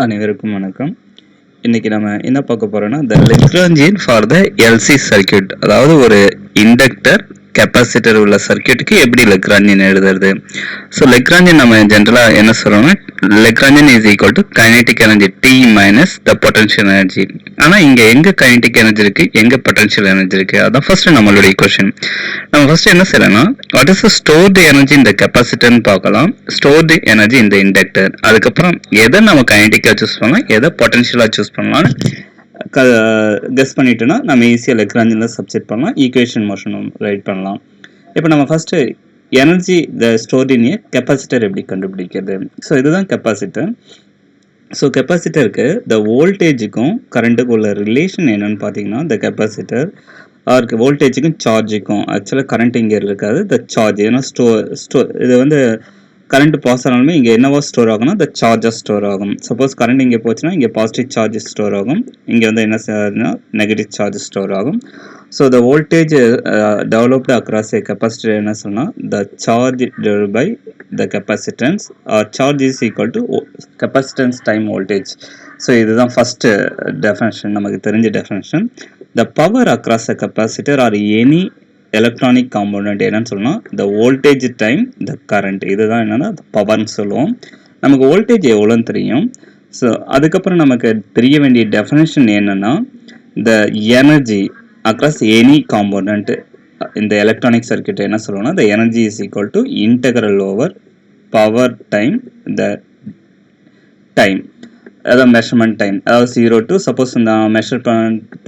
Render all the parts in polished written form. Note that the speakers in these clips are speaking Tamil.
அனைவருக்கும் வணக்கம். இன்னைக்கு நம்ம என்ன பார்க்க போறோம்னா the Lagrangian for the LC circuit. அதாவது ஒரு இண்டக்டர் கெப்பாசிட்டர் உள்ள சர்க்யூட்டுக்கு எப்படி லெக்ராஞ்சியன் எழுதுறது. ஸோ லெக்ராஞ்சியன் நம்ம ஜென்ரலா என்ன சொல்றோம்னா Lagrangian is equal to kinetic energy T minus the potential energy. ஆனா இங்க எங்க கைனெட்டிக் எனர்ஜி இருக்கு, எங்க பொட்டன்ஷியல் எனர்ஜி இருக்கு, அதான் ஃபர்ஸ்ட் நம்மளுடைய கொஸ்டின். நம்ம ஃபர்ஸ்ட் என்ன செய்யலாம்னா வாட் இஸ் ஸ்டோர்டு எனர்ஜி இந்த கெப்பாசிட்டர்னு பார்க்கலாம், ஸ்டோர்டு எனர்ஜி இந்த இண்டக்டர், அதுக்கப்புறம் எதை நம்ம கைனெட்டிக்கா சூஸ் பண்ணலாம், எதை பொட்டன்ஷியலா சூஸ் பண்ணலாம்னு கெஸ் பண்ணிட்டோம்னா நம்ம ஈஸியாக லெக்ராஞ்சியன்ல சப்ஸ்டிட் பண்ணலாம், ஈக்குவேஷன் மோஷன் ரைட் பண்ணலாம். இப்போ நம்ம ஃபர்ஸ்ட் எனர்ஜி த ஸ்டோர்ட் இன் ஏ கெப்பாசிட்டர் எப்படி கண்டுபிடிக்கிறது. ஸோ இதுதான் கெப்பாசிட்டர். ஸோ கெப்பாசிட்டருக்கு த வோல்டேஜுக்கும் கரண்ட்டுக்கும் உள்ள ரிலேஷன் என்னன்னு பார்த்தீங்கன்னா த கெப்பாசிட்டர் ஆருக்கு வோல்டேஜுக்கும் சார்ஜுக்கும் ஆக்சுவலாக கரண்ட் இங்கே இருக்காது, த சார்ஜ். ஏன்னா இது வந்து கரண்ட் பாஸ் ஆனாலுமே இங்கே என்னவா ஸ்டோர் ஆகும்னா த சார்ஜாக ஸ்டோர் ஆகும். சப்போஸ் கரண்ட் இங்கே போச்சுன்னா இங்கே பாசிட்டிவ் சார்ஜ் ஸ்டோர் ஆகும், இங்கே வந்து என்ன செய்யுதுன்னா நெகட்டிவ் சார்ஜ் ஸ்டோர் ஆகும். So the voltage developed across a capacitor என்ன சொன்னால் the charge divided by the capacitance or charge is equal to capacitance time voltage. So இதுதான் ஃபர்ஸ்ட் டெஃபினேஷன், நமக்கு தெரிஞ்ச definition. The power across a capacitor or any electronic component என்னன்னு சொல்லணும் the voltage time the current. இதுதான் என்னன்னா பவர்னு சொல்லுவோம். நமக்கு வோல்டேஜ் எவ்வளோன்னு தெரியும். ஸோ அதுக்கப்புறம் நமக்கு தெரிய வேண்டிய டெஃபினேஷன் என்னன்னா த எனர்ஜி அக்ராஸ் எனி காம்போனன்ட் இந்த எலக்ட்ரானிக் சர்க்யூட் என்ன சொல்லுவோம்னா the energy is equal to integral over power time the time, அதாவது மெஷர்மெண்ட் டைம். அதாவது 0 டு சப்போஸ் நான் மெஷர்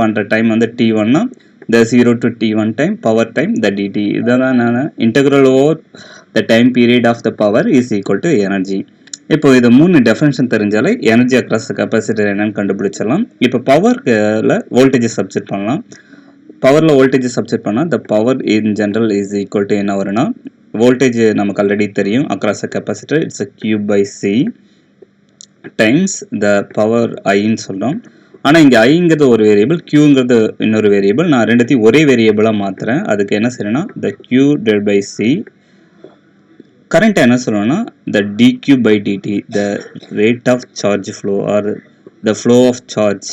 பண்ணுற டைம் வந்து T1னா the 0 to T1 time power time the dt. இதான் integral over the time period of the power is equal to energy. இப்போ இது மூணு டெஃபினேஷன் தெரிஞ்சாலே எனர்ஜி அக்ராஸ் கெப்பாசிட்டர் என்னன்னு கண்டுபிடிச்சிடலாம். இப்போ பவர்ல வோல்டேஜ் சப்ஸ்டிட் பண்ணலாம். பவரில் வோல்டேஜ் சப்ஸ்டிட் பண்ணால் the power in general is equal to என்ன வரும்னா வோல்டேஜ் நமக்கு ஆல்ரெடி தெரியும் across capacitor it's Q by C times the power ஐன்னு சொல்கிறோம். ஆனால் இங்கே ஐங்கிறது ஒரு வேரியபிள், கியூங்கிறது இன்னொரு வேரியபிள். நான் ரெண்டுத்தையும் ஒரே வேரியபிளாக மாற்றுறேன். அதுக்கு என்ன செய்யணும்னா the Q divide by C. Current என்ன சொல்லணும்னா the dq by dt, the rate of charge flow or the flow of charge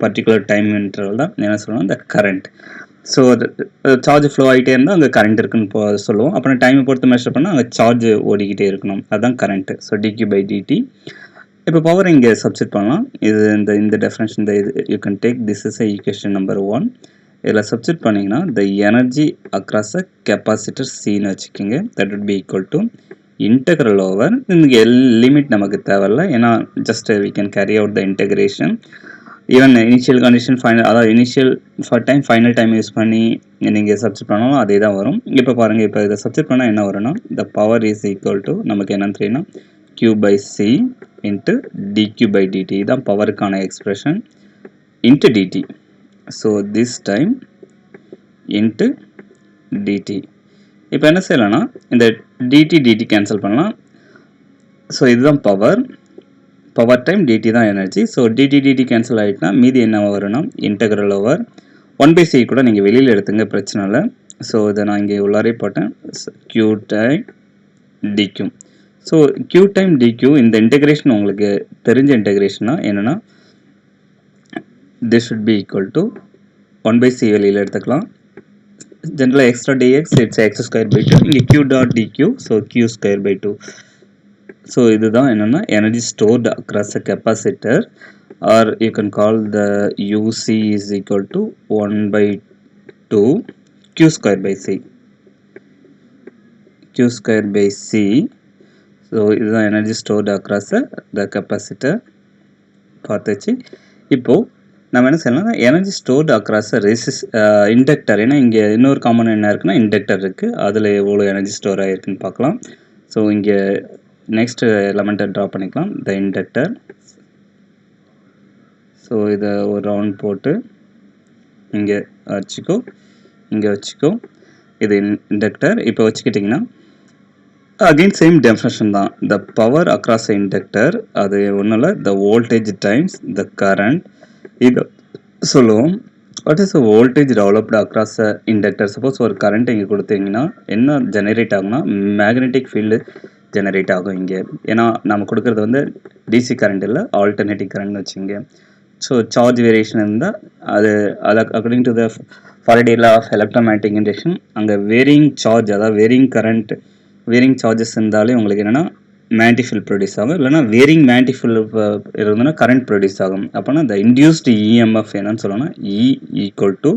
particular time interval தான் என்ன சொல்லணும் the current. So charge flow ஆகிட்டே இருந்தால் அங்கே கரண்ட் இருக்குன்னு சொல்லுவோம். அப்புறம் டைமை பொறுத்து மெஷர் பண்ணால் அங்கே சார்ஜ் ஓடிக்கிட்டே இருக்கணும், அதுதான் current. So dq by dt. இப்போ பவர் இங்கே சப்ஸ்டிட் பண்ணலாம். இது இந்த definition you can take this is equation number 1. இதில் சப்ஸ்டிட் பண்ணிங்கன்னா the energy across a capacitor சின்னு வச்சுக்கோங்க. That would be equal to integral over, இங்கே லிமிட் நமக்கு தேவையில்லை, ஏன்னா just we can carry out the integration. Even initial condition final, அதாவது initial time final time use பண்ணி நீங்கள் சப்ஸ்டிட் பண்ணாலும் அதே தான் வரும். இப்போ பாருங்கள், இப்போ இதை சப்ஸ்டிட் பண்ணால் என்ன வரும்னா the power is equal to நமக்கு என்னன்னு தெரியும்னா Q by C into dq by dt. தான் பவருக்கான expression into dt. So this time into dt. இப்போ என்ன செய்யலாம்னா இந்த dt கேன்சல் பண்ணலாம். ஸோ இதுதான் பவர் டைம், dt தான் எனர்ஜி. ஸோ dt கேன்சல் ஆகிட்டுனா மீதி என்ன வரும்னா இன்டெக்ரல் ஓவர் 1/c கூட நீங்கள் வெளியில் எடுத்துங்க, பிரச்சனை இல்லை. ஸோ இதை நான் இங்கே உள்ளாரே போட்டேன், q time dq. So q time dq இந்த இன்டெகிரேஷன் உங்களுக்கு தெரிஞ்ச இன்டெகிரேஷனா என்னன்னா this should be equal to 1/c வெளியில் எடுத்துக்கலாம். ஜென்ரலாக extra dx it's x square by 2, இங்கே q dot dq, so q square by 2. So இதுதான் என்னென்னா energy stored across a capacitor, or you can call the UC is equal to 1/2 q square by c. q square by c. So இதுதான் energy stored across the capacitor பார்த்துச்சு. இப்போது நம்ம என்ன செய்யலாம், எனர்ஜி ஸ்டோர்டு அக்ராஸ் இண்டக்டர். ஏன்னா இங்கே இன்னொரு காமன் என்ன இருக்குன்னா இண்டக்டர் இருக்குது, அதில் எவ்வளோ எனர்ஜி ஸ்டோர் ஆகிருக்குன்னு பார்க்கலாம். ஸோ இங்கே நெக்ஸ்ட் எலமெண்ட்டை ட்ரா பண்ணிக்கலாம், த இண்டக்டர். ஸோ இதை ஒரு ரவுண்ட் போட்டு இங்கே வச்சுக்கோ, இங்கே வச்சுக்கோ, இது இண்டக்டர். இப்போ வச்சுக்கிட்டிங்கன்னா அகெயின் சேம் டெஃபினேஷன் தான், த பவர் அக்ராஸ் இண்டக்டர், அது ஒன்றும் இல்லை the voltage times the current. இது சொல்லுவோம். What is voltage developed across inductor. Suppose ஒரு கரண்ட் இங்கே கொடுத்தீங்கன்னா என்ன ஜெனரேட் ஆகுனா மேக்னெட்டிக் ஃபீல்டு ஜெனரேட் ஆகும் இங்கே. ஏன்னா நம்ம கொடுக்குறது வந்து டிசி கரண்ட் இல்லை, ஆல்டர்னேட்டிவ் கரண்ட்னு வச்சுங்க. ஸோ சார்ஜ் வேரியேஷன் இருந்தால் அது according to the Faraday law of electromagnetic induction அங்கே வேரியிங் சார்ஜ், அதாவது வேரியிங் கரண்ட், வேரியிங் சார்ஜஸ் இருந்தாலே உங்களுக்கு என்னென்னா மேக்னெட்டிக் ஃபீல்ட் ப்ரொடியூஸ் ஆகும். இல்லைனா வேரியிங் மேக்னெட்டிக் ஃபீல்ட் இருந்ததுன்னா கரண்ட் ப்ரொடியூஸ் ஆகும். அப்போனா இந்த இன்டியூஸ்டு இஎம்எஃப் என்னன்னு சொல்லணும்னா E equal to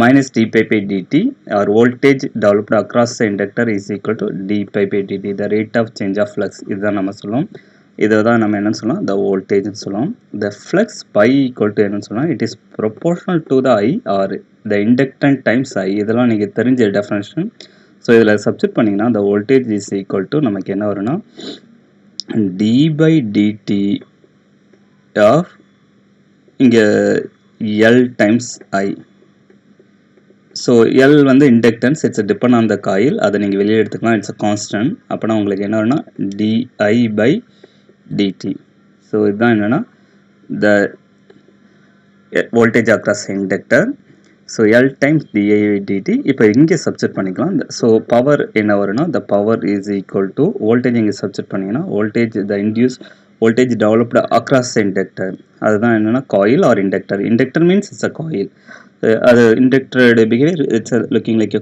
minus d pi by dt, or voltage developed across the inductor is equal to d pi by dt, the rate of change of flux. இதுதான் நம்ம சொல்லுவோம். இதுதான் நம்ம என்னன்னு சொல்லலாம், the voltage சொல்லுவோம். The flux pi equal to என்னன்னு சொல்லலாம், it is proportional to the I or the inductance times I. இதெல்லாம் நீங்க தெரிஞ்ச டெஃபினேஷன். ஸோ இதில் சப்ஸ்டிட் பண்ணிங்கன்னா the voltage is equal to நமக்கு என்ன வரும்னா d by dt of இங்கே L times I. So L வந்து inductance, it's depend on the coil, அதை நீங்கள் வெளியே எடுத்துக்கலாம், இட்ஸ் அ கான்ஸ்டன்ட். அப்போனா உங்களுக்கு என்ன வரும்னா டிஐ பை டிடி. ஸோ இதுதான் என்னென்னா the voltage across inductor. So L times di by dt. இப்போ இங்கே சப்ஸ்டிட் பண்ணிக்கலாம். ஸோ பவர் என்ன வரும்னா the power is equal to voltage இங்கே சப்ஸ்டிட் பண்ணிங்கன்னா voltage the induce voltage developed across inductor. அதுதான் என்னென்னா coil or inductor. Inductor means it's a coil. அது இண்டக்டரோட behaviour it's looking like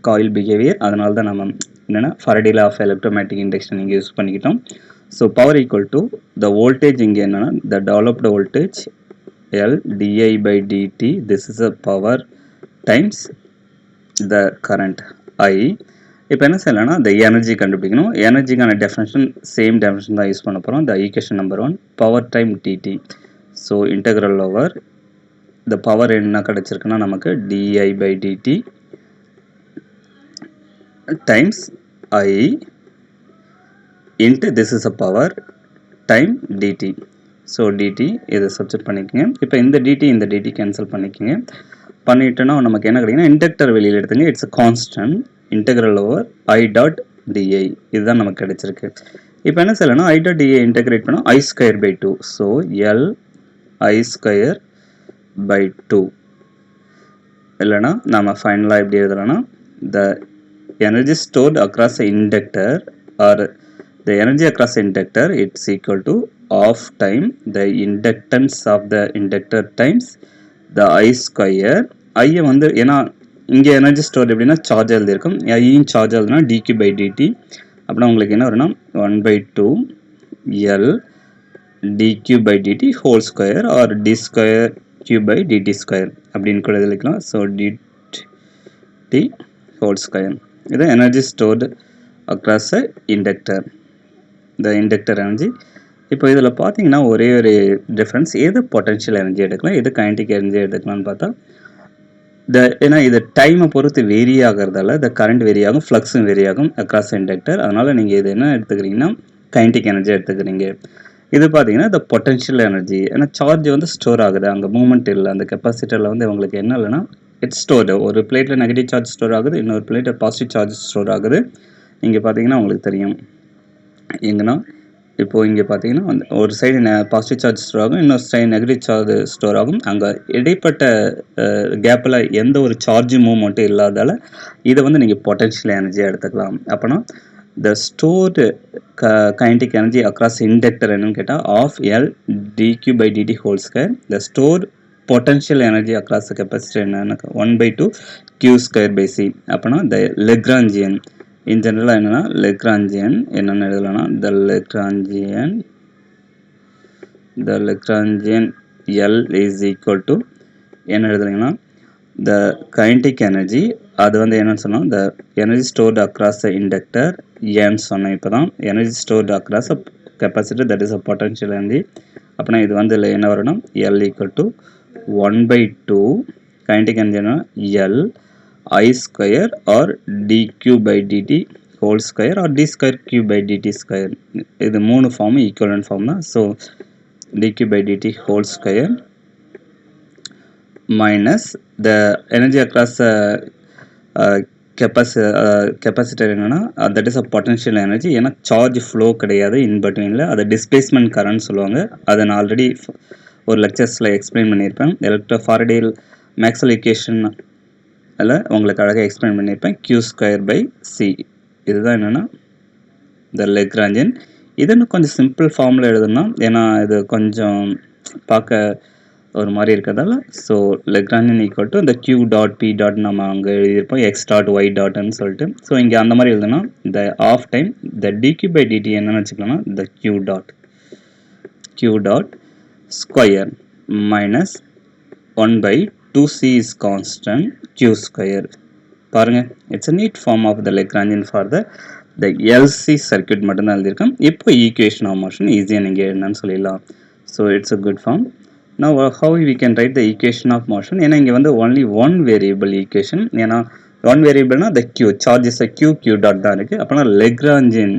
coil behaviour. அதனால தான் நம்ம என்னென்னா Faraday law of electromagnetic induction இங்கே யூஸ் பண்ணிக்கிட்டோம். So power equal to the voltage இங்கே என்னென்னா the developed voltage L di by dt, this is a power times the current I. இப்போ என்ன செய்யலாம்னா இந்த எனர்ஜி கண்டுபிடிக்கணும். எனர்ஜிக்கான டெஃபினேஷன் சேம் டெஃபினேஷன் தான் யூஸ் பண்ண போகிறோம். The equation number 1 power time dt. So integral over the power என்ன கிடைச்சிருக்குன்னா நமக்கு di by dt times I into this is a power time dt. so dt இதை சப்ஸ்டிட் பண்ணிக்கங்க. இப்போ இந்த dt கேன்சல் பண்ணிக்கங்க. பண்ணிட்டோன்னா நமக்கு என்ன கிடைக்குன்னா இண்டக்டர் வெளியில் எடுத்துங்க, it's constant integral over I dot DI. இதுதான் நமக்கு கிடைச்சிருக்கு. இப்போ என்ன செய்யலாம்னா I டாட் டிஐ இன்டெகிரேட் பண்ணால் I square by 2. So L I square by 2. இல்லைனா நம்ம ஃபைனலாக எப்படி எழுதலாம்னா the energy stored across the inductor or the energy across the inductor it's equal to half time the inductance of the inductor times the I square. I வந்து ஏன்னா இங்கே எனர்ஜி ஸ்டோர் எப்படின்னா சார்ஜ் எழுதியிருக்கும், ஐயும் சார்ஜ் எழுதுனா dq by dt. அப்படின்னா உங்களுக்கு என்ன வரும்னா 1/2 L dq by dt whole square or d square q by dt square அப்படின்னு கூட எழுதிக்கலாம். So dt whole square. இது எனர்ஜி ஸ்டோர்டு அக்ராஸ் அ இண்டக்டர், த இண்டக்டர் எனர்ஜி. இப்போ இதில் பார்த்தீங்கன்னா ஒரே ஒரு டிஃப்ரென்ஸ், எது பொட்டன்ஷியல் எனர்ஜி எடுக்கலாம் எது கைனடிக் எனர்ஜி எடுக்கலாம்னு பார்த்தா ஏன்னா இது டைமை பொறுத்து வேரி ஆகிறதால த கரண்ட் வேரி ஆகும், ஃப்ளக்ஸும் வேரி ஆகும் அக்ராஸ் இண்டக்டர். அதனால் நீங்கள் இது என்ன எடுத்துக்கிறீங்கன்னா கைனடிக் எனர்ஜி எடுத்துக்கிறீங்க. இது பார்த்தீங்கன்னா இந்த பொட்டன்ஷியல் எனர்ஜி. ஏன்னா சார்ஜ் வந்து ஸ்டோர் ஆகுது, அங்கே மூவ்மெண்ட் இல்லை. அந்த கெப்பாசிட்டரில் வந்து உங்களுக்கு என்ன இல்லைன்னா இட்ஸ் ஸ்டோர்டு. ஒரு பிளேட்டில் நெகட்டிவ் சார்ஜ் ஸ்டோர் ஆகுது, இன்னொரு பிளேட்டில் பாசிட்டிவ் சார்ஜ் ஸ்டோர் ஆகுது. இங்கே பார்த்தீங்கன்னா உங்களுக்கு தெரியும் எங்கன்னா இப்போது இங்கே பார்த்தீங்கன்னா ஒரு சைடு பாசிட்டிவ் சார்ஜ் ஸ்டோர் ஆகும், இன்னொரு சைடு நெகட்டிவ் சார்ஜ் ஸ்டோர் ஆகும். அங்கே இடைப்பட்ட கேப்பில் எந்த ஒரு சார்ஜ் மூவ்மெண்ட்டும் இல்லாதால இதை வந்து நீங்கள் பொட்டன்ஷியல் எனர்ஜியாக எடுத்துக்கலாம். அப்போனா the stored kinetic energy across inductor என்னன்னு கேட்டால் of L dq by dt whole square. the stored potential energy across the capacitor என்னன்னா 1/2 q square by c. அப்போனா the Lagrangian in general என்னன்னா Lagrangian என்னென்னு எழுதலாம்னா the Lagrangian L is equal to என்ன எழுதுறீங்கன்னா the kinetic energy, அது வந்து என்னன்னு சொன்னால் the energy stored across the inductor ஏன்னு சொன்னேன். இப்போ தான் energy stored across a capacitor, that is a potential energy. அப்படின்னா இது வந்து என்ன வரும்னா L equal to 1/2 kinetic energy L I square or dq by dt whole square or d square q by dt square. இது மூணு ஃபார்ம் ஈக்குவலன்ட் ஃபார்ம் தான். So dq by dt whole square minus the energy across capacitor என்னன்னா that is a potential energy. ஏன்னா சார்ஜ் ஃப்ளோ கிடையாது இன்பிட்வீனில், அதை டிஸ்பிளேஸ்மெண்ட் கரண்ட் சொல்லுவாங்க. அதை நான் ஆல்ரெடி ஒரு லெக்சர்ஸில் எக்ஸ்பிளைன் பண்ணியிருப்பேன். ஃபாரடே மேக்ஸ்வெல் ஈக்குவேஷன் அதில் உங்களுக்கு அழகாக எக்ஸ்பிளைன் பண்ணியிருப்பேன். q square by c. இதுதான் என்னென்னா the Lagrangian. இதன்னு கொஞ்சம் சிம்பிள் ஃபார்மில் எழுதணும், ஏன்னா இது கொஞ்சம் பார்க்க ஒரு மாதிரி இருக்கிறதால. ஸோ Lagrangian ஈக்குவல் டு இந்த q டாட் p டாட் நம்ம அங்கே எழுதியிருப்போம் x டாட் y டாட்னு சொல்லிட்டு. ஸோ இங்கே அந்த மாதிரி எழுதுனா இந்த ஆஃப் டைம் இந்த dq by dt என்னன்னு வச்சுக்கலாம்னா இந்த q dot square minus 1 by 2c is constant q square. பாருங்க, it's a neat form of the Lagrangian for the LC circuit மட்டும் தான் எழுதியிருக்கோம். இப்போ ஈக்குவேஷன் ஆஃப் மோஷன் ஈஸியாக நீங்கள் என்னன்னு சொல்லிடலாம். So it's a good form. Now how we can write the equation of motion? ஏன்னா இங்கே வந்து only one variable equation. ஏன்னா one variable னா the q, charge is a q dot தான் இருக்குது. அப்போனா Lagrangian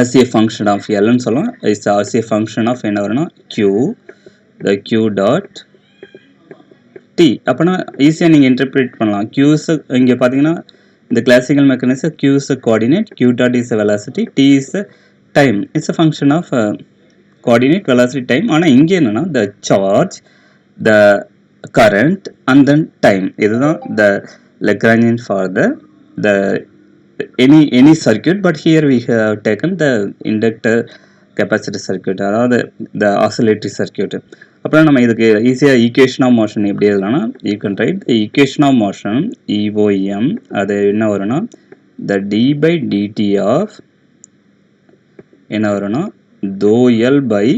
as a function of L ன்னு சொல்லலாம், is as a function of என்ன வரும்னா q, the q dot t. அப்போனா ஈஸியாக நீங்கள் இன்டர்பிரேட் பண்ணலாம். q இங்கே பார்த்தீங்கன்னா இந்த classical mechanism q is a coordinate, q dot is a velocity, t is a time. It's a function of coordinate, velocity, time. ஆனால் இங்கே என்னன்னா the charge, the current and then time. இதுதான் the Lagrangian for the any circuit, but here we have taken the inductor capacitor circuit, அதாவது the oscillatory circuit. அப்புறம் நம்ம இதுக்கு ஈஸியாக ஈக்குவேஷன் ஆஃப் மோஷன் எப்படி எழுதலாம்னா you can write the equation of motion EOM. அது என்ன வரும்னா the d by dt of என்ன வரும்னா dou L by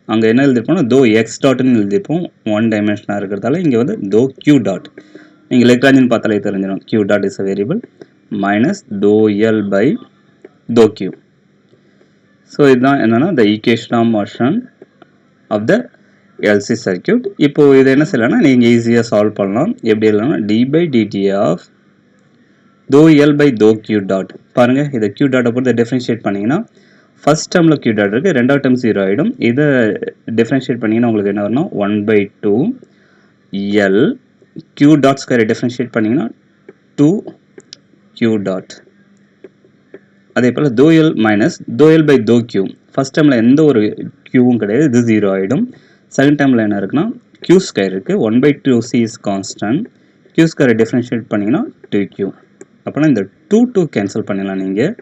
அங்கே என்ன எழுதிருப்போம்னா dou x டாட்னு எழுதிருப்போம், ஒன் டைமென்ஷனாக இருக்கிறதால. இங்கே வந்து dou q டாட், நீங்கள் Lagrangian பார்த்தாலே தெரிஞ்சிடும், q dot is a variable, minus dou L by dou q. So இதுதான் என்னன்னா the equation of motion of the LC circuit. இப்போ இது என்ன செய்யலாம்னா நீங்கள் ஈஸியாக சால்வ் பண்ணலாம். எப்படி இல்லைன்னா d by dt of dou L by dou q dot. பாருங்கள், இதை q டாட்டை பொறுத்து டிஃப்ரென்ஷியேட் பண்ணிங்கன்னா ஃபர்ஸ்ட் டேர்மில் q டாட் இருக்குது, ரெண்டாவது டேர்ம் 0 ஆகிடும். இதை டிஃப்ரென்ஷியேட் பண்ணிங்கன்னா உங்களுக்கு என்ன வரும்னா 1 by 2 L q டாட் ஸ்கொயரை டிஃப்ரென்ஷியேட் பண்ணிங்கன்னா 2 q டாட். அதே போல் dou L minus dou L by dou q. First டைமில் எந்த ஒரு க்யூவும் கிடையாது, இது 0 ஆகிடும். செகண்ட் டைமில் என்ன இருக்குன்னா q ஸ்கொயர் இருக்குது, 1 by 2c is constant, q ஸ்கொயரை டிஃப்ரென்ஷியேட் பண்ணிங்கன்னா 2q. அப்போனா இந்த 2 கேன்சல் பண்ணிடலாம். நீங்கள்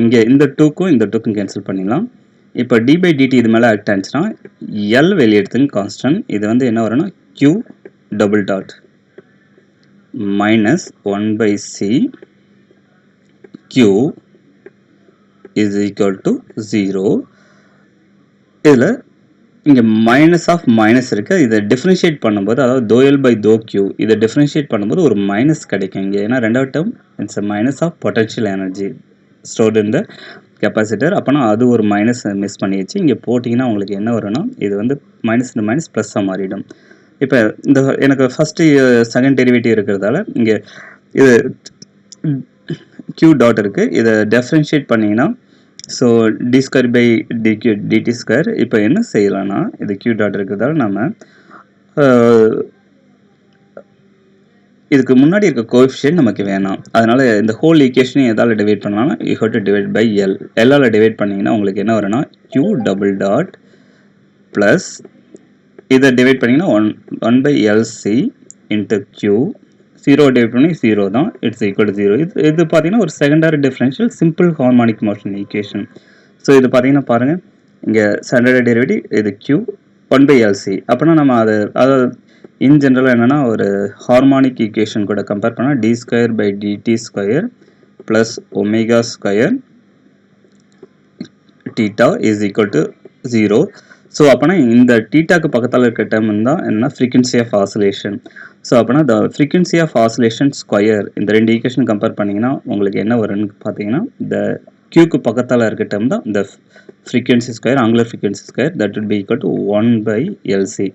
இங்கே இந்த 2க்கும் இந்த 2க்கும் கேன்சல் பண்ணிடலாம். இப்போ d by dt இது மேலே ஆக்ட் ஆச்சுன்னா L வெளியே எடுத்துங்க கான்ஸ்டன்ட். இது வந்து என்ன வரும்னா q double dot minus 1 by c q is equal to 0. இதில் இங்கே மைனஸ் ஆஃப் மைனஸ் இருக்குது. இதை டிஃப்ரென்ஷியேட் பண்ணும்போது, அதாவது dou L by dou q, இதை டிஃப்ரென்ஷியேட் பண்ணும்போது ஒரு மைனஸ் கிடைக்கும் இங்கே. ஏன்னா ரெண்டாவது term it's minus of potential energy stored in the capacitor. அப்போனா அது ஒரு மைனஸ் மிஸ் பண்ணிடுச்சு. இங்கே போட்டிங்கன்னா உங்களுக்கு என்ன வரும்னா இது வந்து மைனஸ் இந்த மைனஸ் ப்ளஸ்ஸாக மாறிடும். இப்போ இந்த எனக்கு ஃபஸ்ட்டு செகண்ட் டெரிவேட்டிவ் இருக்கிறதால இங்கே இது q டாட் இருக்குது, இதை டிஃப்ரென்ஷியேட் பண்ணிங்கன்னா so D square by DT square. இப்போ என்ன செய்யலாம்னா இது q டாட் இருக்கிறதால நம்ம இதுக்கு முன்னாடி இருக்க கோஎஃபிஷியன்ட் நமக்கு வேணாம். அதனால் இந்த ஹோல் ஈக்குவேஷனையும் எதால் டிவைட் பண்ணலாம்னா you have to divide by L. எல்லால் டிவைட் பண்ணிங்கன்னா உங்களுக்கு என்ன வரும்னா q டபுள் டாட் ப்ளஸ் இதை டிவைட் பண்ணிங்கன்னா one by LC into q. 0 divide பண்ணி 0 தான், இட்ஸ் ஈக்குவல் டு 0. இது பார்த்தீங்கன்னா ஒரு secondary differential simple harmonic motion equation. So இது பார்த்தீங்கன்னா பாருங்கள், இங்கே செகண்டரி டெரிவேட்டிவ் இது q 1 பை எல்சி. அப்போனா நம்ம அதாவது இன் ஜென்ரலாக என்னென்னா ஒரு ஹார்மானிக் ஈக்குவேஷன் கூட கம்பேர் பண்ணால் D square by DT square plus omega square theta is equal to 0. So அப்போனா இந்த டீட்டாக்கு பக்கத்தில் இருக்க டேர்ம் தான் என்னன்னா ஃப்ரீக்வன்சி ஆஃப் ஆசிலேஷன். ஸோ அப்போனா the frequency of oscillation square, இந்த ரெண்டு ஈக்குவேஷன் கம்பேர் பண்ணிங்கன்னா உங்களுக்கு என்ன வரும்னு பார்த்தீங்கன்னா இந்த க்யூக்கு பக்கத்தில் இருக்க டேர்ம் தான் இந்த frequency square, angular frequency square, that will be equal to 1 by LC.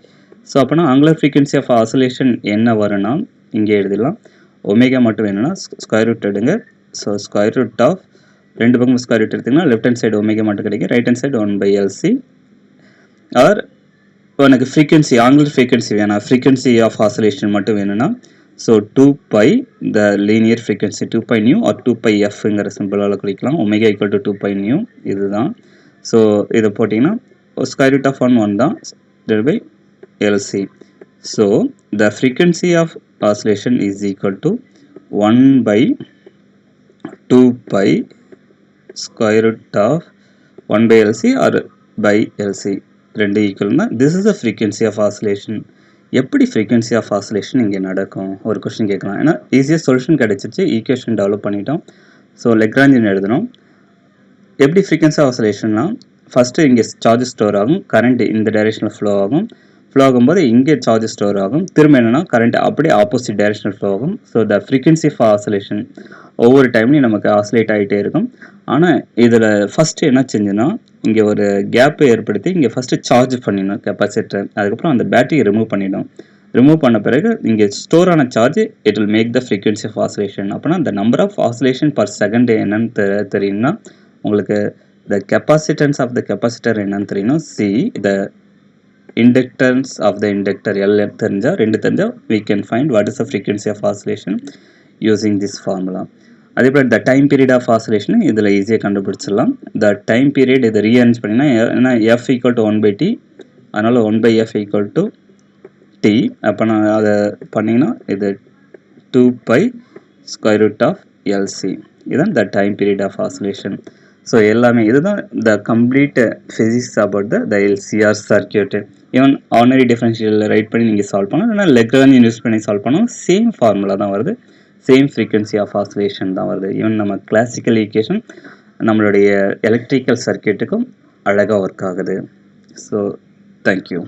So அப்போனா ஆங்குலர் ஃப்ரீக்வன்சி ஆஃப் ஆசிலேஷன் என்ன வரும்னா இங்கே எழுதிடலாம், ஒமேகா மட்டும் வேணும்னா ஸ்கொயர் ரூட் எடுங்க. ஸோ ஸ்கொயர் ரூட் ஆஃப் ரெண்டு பக்கம் ஸ்கொயர் ரூட் எடுத்திங்கன்னா லெஃப்ட் ஹேண்ட் சைடு ஒமேகா மட்டும் கிடைக்கும், right hand side 1 by LC. Or எனக்கு ஃப்ரீக்வன்சி ஆங்குலர் ஃப்ரீக்வன்சி வேணாம், ஃப்ரீக்வன்சி ஆஃப் ஆசிலேஷன் மட்டும் வேணும்னா so 2 by the linear frequency 2 pi nu or 2 pi எஃப்ங்கிற சிம்பிளால் குறிக்கலாம். Omega equal to 2 pi nu இதுதான். ஸோ இதை போட்டிங்கன்னா ஸ்கொயர் ரூட் ஆஃப் 1 தான் divide by LC. So the frequency of oscillation is equal to 1 by 2 pi square root of 1 by LC or by LC ரெண்டு ஈக்குவல்னா this is the frequency of oscillation. எப்படி ஃப்ரீக்வன்சி ஆஃப் ஆசிலேஷன் இங்கே நடக்கும் ஒரு கொஸ்டின் கேட்கலாம். ஏன்னா ஈஸியாக சொல்யூஷன் கிடச்சிச்சு, ஈக்குவேஷன் டெவலப் பண்ணிட்டோம். ஸோ லெக்ராஞ்சியன் எழுதணும். எப்படி ஃப்ரீக்வன்சி ஆஃப் ஆசிலேஷன்னா ஃபஸ்ட்டு இங்கே சார்ஜ் ஸ்டோர் ஆகும், கரண்ட் இந்த டைரெக்ஷனில் ஃப்ளோ ஆகும். ஃப்ளோ ஆகும்போது இங்கே சார்ஜ் ஸ்டோர் ஆகும். திரும்ப என்னென்னா கரண்ட் அப்படியே ஆப்போசிட் டைரெக்ஷனில் ஃப்ளோ ஆகும். So the frequency of oscillation ஒவ்வொரு டைம்லையும் நமக்கு ஆசிலேட் ஆகிட்டே இருக்கும். ஆனால் இதில் ஃபஸ்ட்டு என்ன செஞ்சுன்னா இங்கே ஒரு கேப்பை ஏற்படுத்தி இங்கே ஃபஸ்ட்டு சார்ஜ் பண்ணிடணும் கெப்பாசிட்டர். அதுக்கப்புறம் அந்த பேட்டரியை ரிமூவ் பண்ணிடும். ரிமூவ் பண்ண பிறகு இங்கே ஸ்டோர் ஆன charge it will make the frequency of oscillation. அப்படின்னா அந்த number of oscillation per second என்னன்னு தெரியும்னா உங்களுக்கு the capacitance of the capacitor என்னன்னு தெரியணும். C the inductance of the inductor L தெரிஞ்சால் ரெண்டு தெரிஞ்சால் we can find what is the frequency of oscillation using this formula. அதே போல் the time period of oscillation இதில் ஈஸியாக கண்டுபிடிச்சிடலாம். த டைம் பீரியட் இதை ரீஅரேஞ்ச் பண்ணிங்கன்னா ஏன்னா எஃப் ஈக்குவல் டு 1/t, அதனால் 1/f ஈக்குவல் டு t. அப்போ நான் அதை பண்ணிங்கன்னா இது 2π ஸ்கொயர் ரூட் ஆஃப் எல்சி. இதுதான் the time period of oscillation. So எல்லாமே இதுதான் the complete physics about the LCR circuit. Even ordinary டிஃபரன்ஷியலில் ரைட் பண்ணி நீங்கள் சால்வ் பண்ணலாம், இல்லைனா லெக்ராஞ்சியன் யூஸ் பண்ணி சால்வ் பண்ணலாம். சேம் ஃபார்முலா தான் வருது, சேம் ஃப்ரீக்வன்சி ஆஃப் ஆசிலேஷன் தான் வருது. ஈவன் நம்ம கிளாசிக்கல் ஈக்குவேஷன் நம்மளுடைய எலக்ட்ரிக்கல் சர்க்கியூட்டுக்கும் அழகாக ஒர்க் ஆகுது. So thank you.